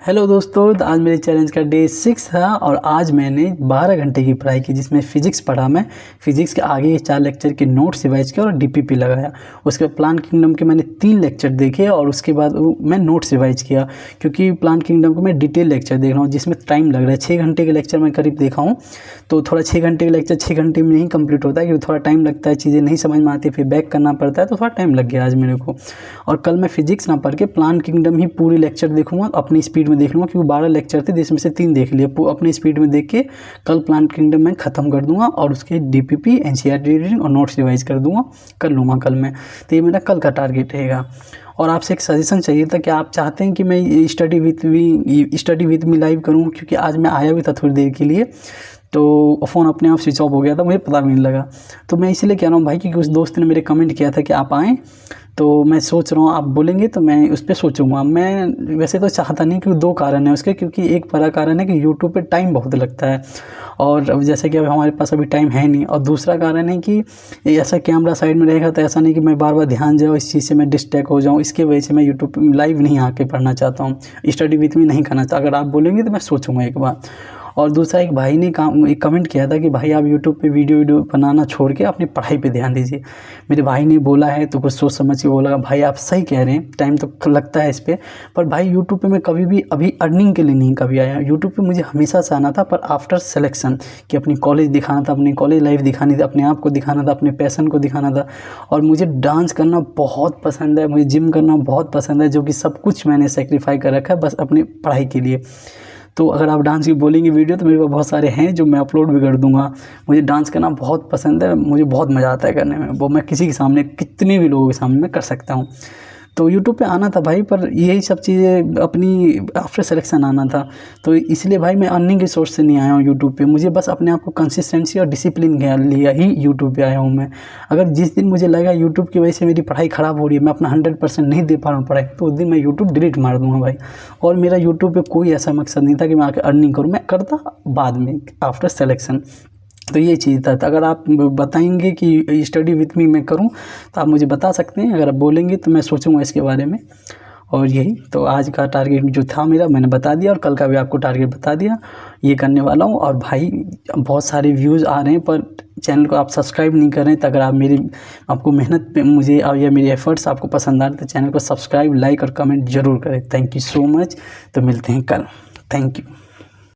Hello दोस्तों, तो आज मेरे चैलेंज का डे 6 था और आज मैंने 12 घंटे की पढ़ाई की, जिसमें फ़िज़िक्स पढ़ा। मैं फ़िज़िक्स के आगे के 4 लेक्चर के नोट्स रिवाइज़ किया और डीपीपी लगाया। उसके बाद प्लांट किंगडम के मैंने 3 लेक्चर देखे और उसके बाद मैं नोट्स रिवाइज़ किया, क्योंकि प्लांट किंगडम को मैं डिटेल लेक्चर देख रहा हूँ जिसमें टाइम लग रहा है। 6 घंटे के लेक्चर मैं करीब देखा हूँ, तो थोड़ा 6 घंटे का लेक्चर 6 घंटे में नहीं कंप्लीट होता है, क्योंकि थोड़ा टाइम लगता है, चीज़ें नहीं समझ में आती, फिर बैक करना पड़ता है, तो थोड़ा टाइम लग गया आज मेरे को। और कल मैं फ़िज़िक्स ना पढ़ के प्लांट किंगडम ही पूरी लेक्चर देखूँगा, अपनी स्पीड में देख लूँगा, क्योंकि 12 लेक्चर थे जिसमें से 3 देख लिए। अपनी स्पीड में देख के कल प्लांट किंगडम मैं ख़त्म कर दूंगा और उसके डीपीपी, एनसीईआरटी रीडिंग और नोट्स रिवाइज कर लूँगा कल मैं। तो ये मेरा कल का टारगेट रहेगा। और आपसे एक सजेशन चाहिए था कि आप चाहते हैं कि मैं स्टडी विथ मी लाइव करूँ, क्योंकि आज मैं आया भी था थोड़ी देर के लिए, तो फ़ोन अपने आप स्विच ऑफ हो गया था, मुझे पता भी नहीं लगा। तो मैं इसीलिए कह रहा हूँ भाई, क्योंकि उस दोस्त ने मेरे कमेंट किया था कि आप आएँ, तो मैं सोच रहा हूँ आप बोलेंगे तो मैं उस पर सोचूंगा। मैं वैसे तो चाहता नहीं, क्योंकि 2 कारण है उसके। क्योंकि एक बड़ा कारण है कि यूट्यूब पे टाइम बहुत लगता है, और अब जैसे कि अब हमारे पास अभी टाइम है नहीं। और दूसरा कारण है कि ऐसा कैमरा साइड में रहेगा तो ऐसा नहीं कि मैं बार बार ध्यान जाऊँ इस चीज़ से, मैं डिस्ट्रैक्ट हो जाऊँ। इसके वजह से मैं यूट्यूब पर लाइव नहीं आके पढ़ना चाहता हूँ, स्टडी विथ मी नहीं करना चाहता। अगर आप बोलेंगे तो मैं सोचूंगा एक बार। और दूसरा, एक भाई ने एक कमेंट किया था कि भाई आप यूट्यूब पे वीडियो बनाना छोड़ के अपनी पढ़ाई पे ध्यान दीजिए। मेरे भाई ने बोला है तो कुछ सोच समझ के बोला। भाई आप सही कह रहे हैं, टाइम तो लगता है इस पर भाई यूट्यूब पे मैं कभी भी अभी अर्निंग के लिए नहीं कभी आया। यूट्यूब पे मुझे हमेशा से आना था, पर आफ्टर सिलेक्शन, कि अपनी कॉलेज दिखाना था, अपनी कॉलेज लाइफ दिखानी थी, अपने आप को दिखाना था, अपने पैशन को दिखाना था। और मुझे डांस करना बहुत पसंद है, मुझे जिम करना बहुत पसंद है, जो कि सब कुछ मैंने सेक्रीफाई कर रखा है बस अपनी पढ़ाई के लिए। तो अगर आप डांस की बोलेंगे वीडियो, तो मेरे पास बहुत सारे हैं जो मैं अपलोड भी कर दूँगा। मुझे डांस करना बहुत पसंद है, मुझे बहुत मज़ा आता है करने में। वो मैं किसी के सामने, कितने भी लोगों के सामने मैं कर सकता हूँ। तो यूट्यूब पे आना था भाई, पर यही सब चीज़ें अपनी आफ्टर सिलेक्शन आना था। तो इसलिए भाई मैं अर्निंग के सोर्स से नहीं आया हूँ यूट्यूब पे। मुझे बस अपने आप को कंसिस्टेंसी और डिसिप्लिन के लिए ही यूट्यूब पे आया हूँ मैं। अगर जिस दिन मुझे लगा यूट्यूब की वजह से मेरी पढ़ाई ख़राब हो रही है, मैं अपना 100% नहीं दे पा रहा हूँ पढ़ाई, तो उस दिन मैं यूट्यूब डिलीट मार दूँगा भाई। और मेरा यूट्यूब पे कोई ऐसा मकसद नहीं था कि मैं आके अर्निंग करूँ, मैं करता बाद में आफ्टर सिलेक्शन। तो ये चीज़ था। तो अगर आप बताएंगे कि स्टडी विथ मी मैं करूं, तो आप मुझे बता सकते हैं। अगर आप बोलेंगे तो मैं सोचूंगा इसके बारे में। और यही तो आज का टारगेट जो था मेरा, मैंने बता दिया, और कल का भी आपको टारगेट बता दिया। ये करने वाला हूँ। और भाई बहुत सारे व्यूज़ आ रहे हैं, पर चैनल को आप सब्सक्राइब नहीं कर रहे हैं। तो अगर आप आपको मेहनत पे मुझे या मेरे एफर्ट्स आपको पसंद आ रहे, तो चैनल को सब्सक्राइब, लाइक और कमेंट ज़रूर करें। Thank you so much. तो मिलते हैं कल। Thank you.